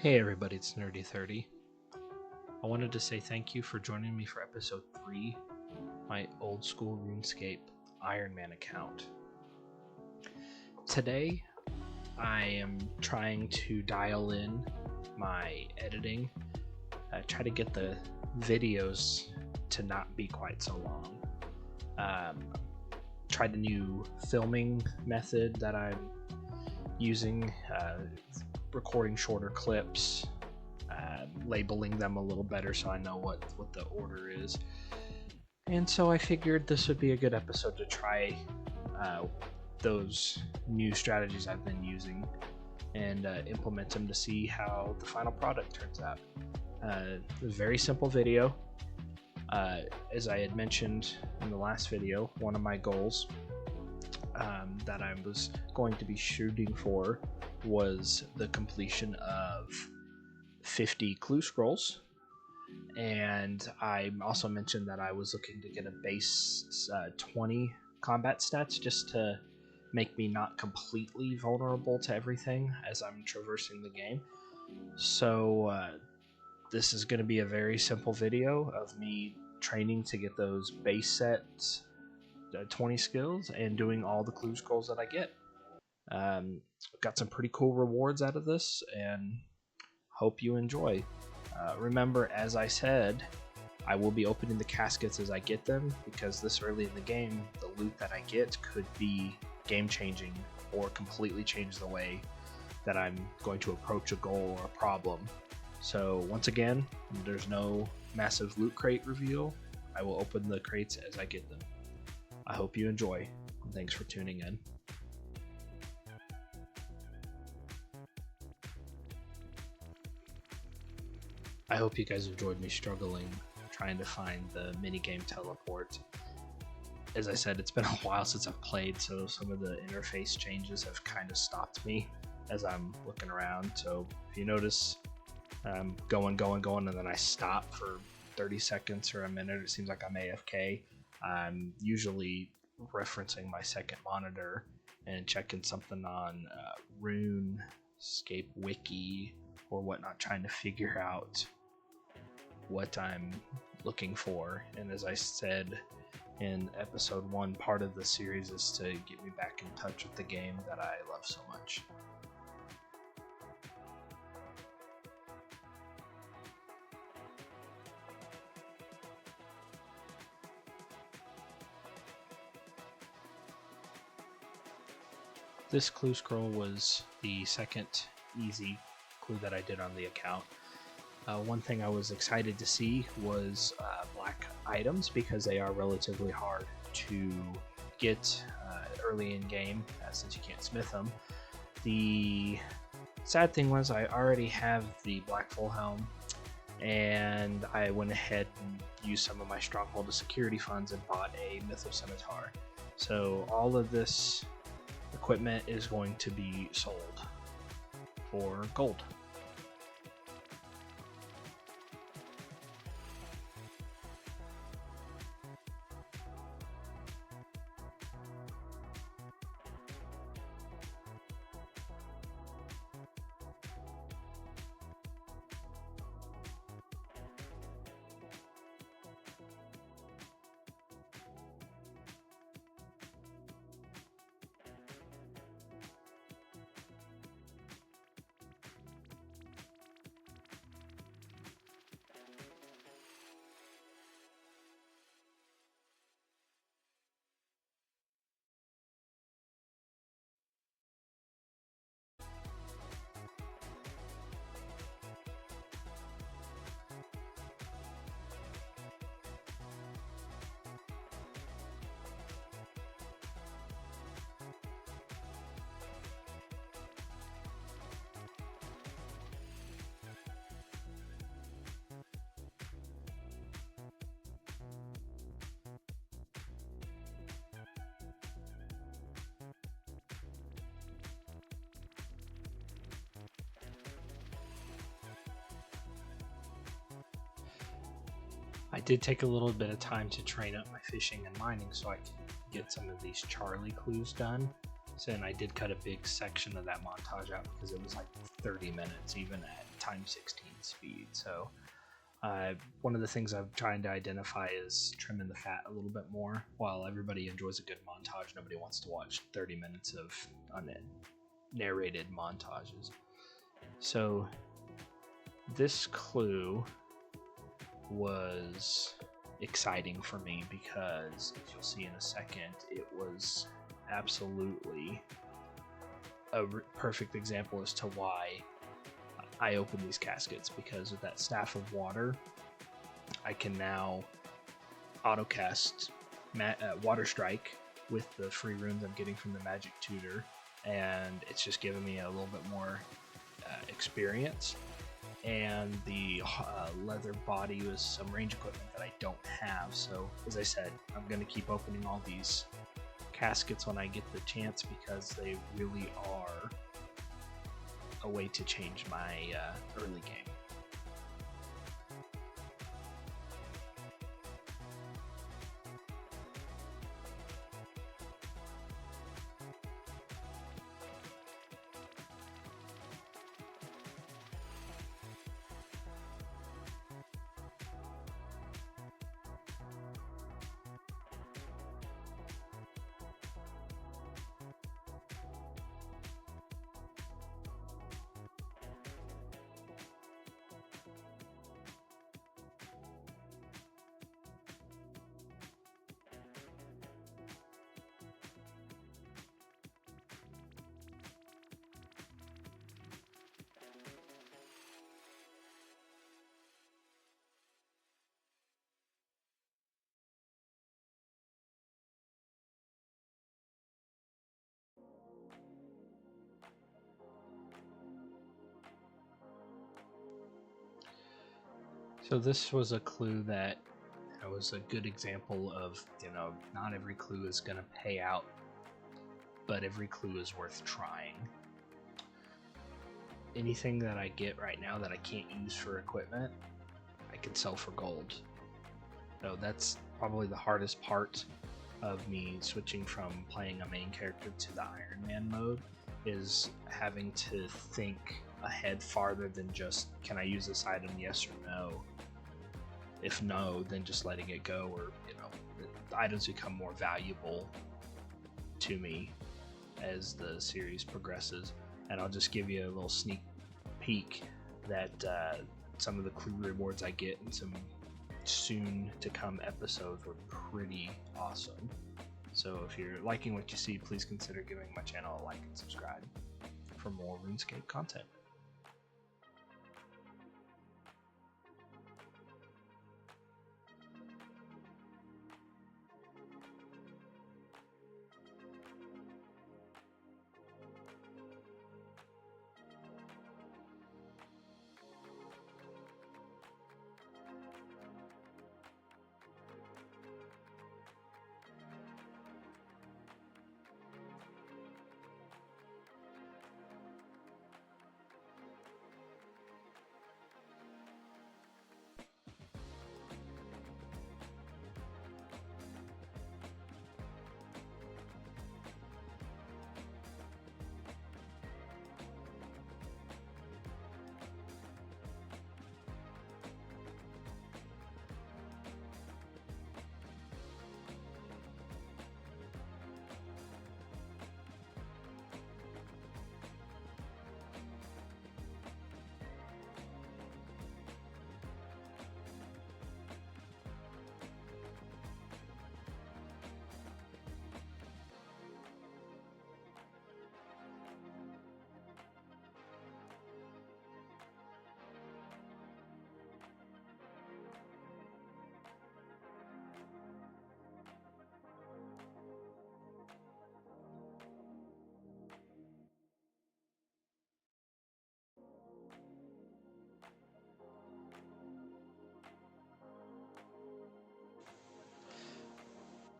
Hey everybody, it's Nerdy30. I wanted to say thank you for joining me for episode 3, my old school RuneScape Ironman account. Today, I am trying to dial in my editing, try to get the videos to not be quite so long. Tried a new filming method that I'm using, recording shorter clips, labeling them a little better so I know what the order is. And so I figured this would be a good episode to try those new strategies I've been using and implement them to see how the final product turns out. A very simple video. As I had mentioned in the last video, one of my goals that I was going to be shooting for was the completion of 50 clue scrolls, and I also mentioned that I was looking to get a base 20 combat stats just to make me not completely vulnerable to everything as I'm traversing the game. So this is going to be a very simple video of me training to get those base sets 20 skills and doing all the clue scrolls that I get. Got some pretty cool rewards out of this and hope you enjoy. Remember, as I said, I will be opening the caskets as I get them, because this early in the game, the loot that I get could be game changing or completely change the way that I'm going to approach a goal or a problem. So once again, there's no massive loot crate reveal. I will open the crates as I get them. I hope you enjoy, and thanks for tuning in. I hope you guys enjoyed me struggling trying to find the minigame teleport. As I said, it's been a while since I've played, so some of the interface changes have kind of stopped me as I'm looking around. So if you notice, I'm going, and then I stop for 30 seconds or a minute, it seems like I'm AFK. I'm usually referencing my second monitor and checking something on RuneScape Wiki or whatnot, trying to figure out what I'm looking for. And as I said in episode 1, part of the series is to get me back in touch with the game that I love so much. This clue scroll was the second easy clue that I did on the account. One thing I was excited to see was black items, because they are relatively hard to get early in game since you can't smith them. The sad thing was I already have the black full helm, and I went ahead and used some of my Stronghold of Security funds and bought a Mytho Scimitar. So all of this equipment is going to be sold for gold. I did take a little bit of time to train up my fishing and mining so I could get some of these Charlie clues done. So, and I did cut a big section of that montage out because it was like 30 minutes even at times 16 speed. So one of the things I'm trying to identify is trimming the fat a little bit more. While everybody enjoys a good montage, nobody wants to watch 30 minutes of narrated montages. So this clue was exciting for me because, as you'll see in a second, it was absolutely a perfect example as to why I open these caskets, because with that staff of water, I can now autocast Water Strike with the free runes I'm getting from the Magic Tutor, and it's just giving me a little bit more experience. And the leather body was some range equipment that I don't have, so as I said, I'm going to keep opening all these caskets when I get the chance, because they really are a way to change my early game. So this was a clue that was a good example of, not every clue is going to pay out, but every clue is worth trying. Anything that I get right now that I can't use for equipment, I can sell for gold. So that's probably the hardest part of me switching from playing a main character to the Ironman mode, is having to think ahead farther than just, can I use this item, yes or no? If no, then just letting it go, or the items become more valuable to me as the series progresses. And I'll just give you a little sneak peek that some of the clue rewards I get in some soon to come episodes were pretty awesome. So if you're liking what you see, please consider giving my channel a like and subscribe for more RuneScape content.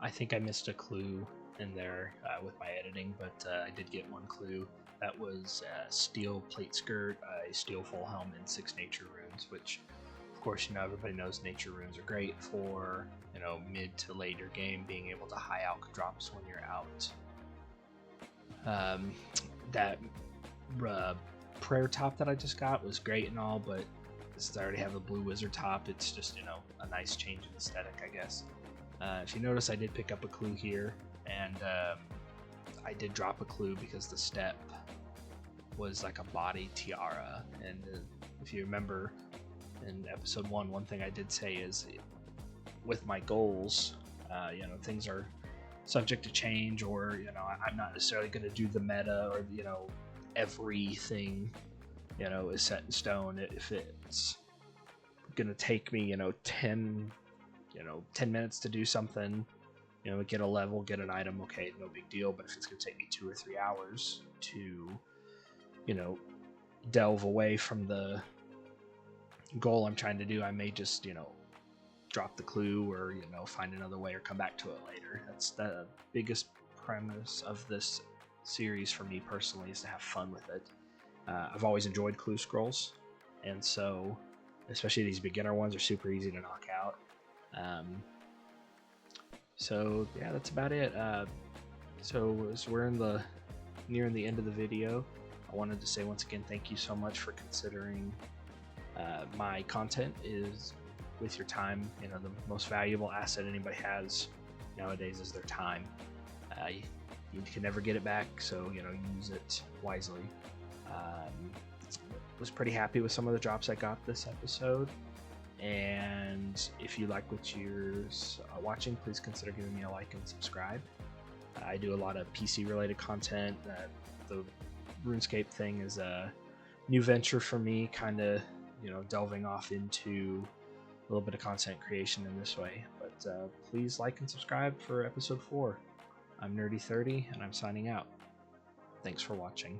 I think I missed a clue in there with my editing, but I did get one clue. That was steel plate skirt, a steel full helm, and 6 nature runes, which, of course, everybody knows nature runes are great for, mid to later game, being able to high alch drops when you're out. That prayer top that I just got was great and all, but since I already have the blue wizard top, it's just, a nice change in aesthetic, I guess. If you notice, I did pick up a clue here, and I did drop a clue because the step was like a body tiara. And if you remember in episode 1, one thing I did say is with my goals, things are subject to change, or I'm not necessarily going to do the meta, or everything is set in stone. If it's going to take me 10 minutes to do something, get a level, get an item, okay, no big deal. But if it's going to take me 2 or 3 hours to delve away from the goal I'm trying to do, I may just drop the clue, or find another way, or come back to it later. That's the biggest premise of this series for me personally, is to have fun with it. I've always enjoyed clue scrolls, and so especially these beginner ones are super easy to knock out. So yeah, that's about it. So as we're nearing the end of the video, I wanted to say once again, thank you so much for considering my content. Is with your time. The most valuable asset anybody has nowadays is their time. You can never get it back, so use it wisely. Was pretty happy with some of the drops I got this episode, and if you like what you're watching, please consider giving me a like and subscribe. I do a lot of PC related content. The RuneScape thing is a new venture for me, kind of delving off into a little bit of content creation in this way. But please like and subscribe for episode 4. I'm Nerdy30, and I'm signing out. Thanks for watching.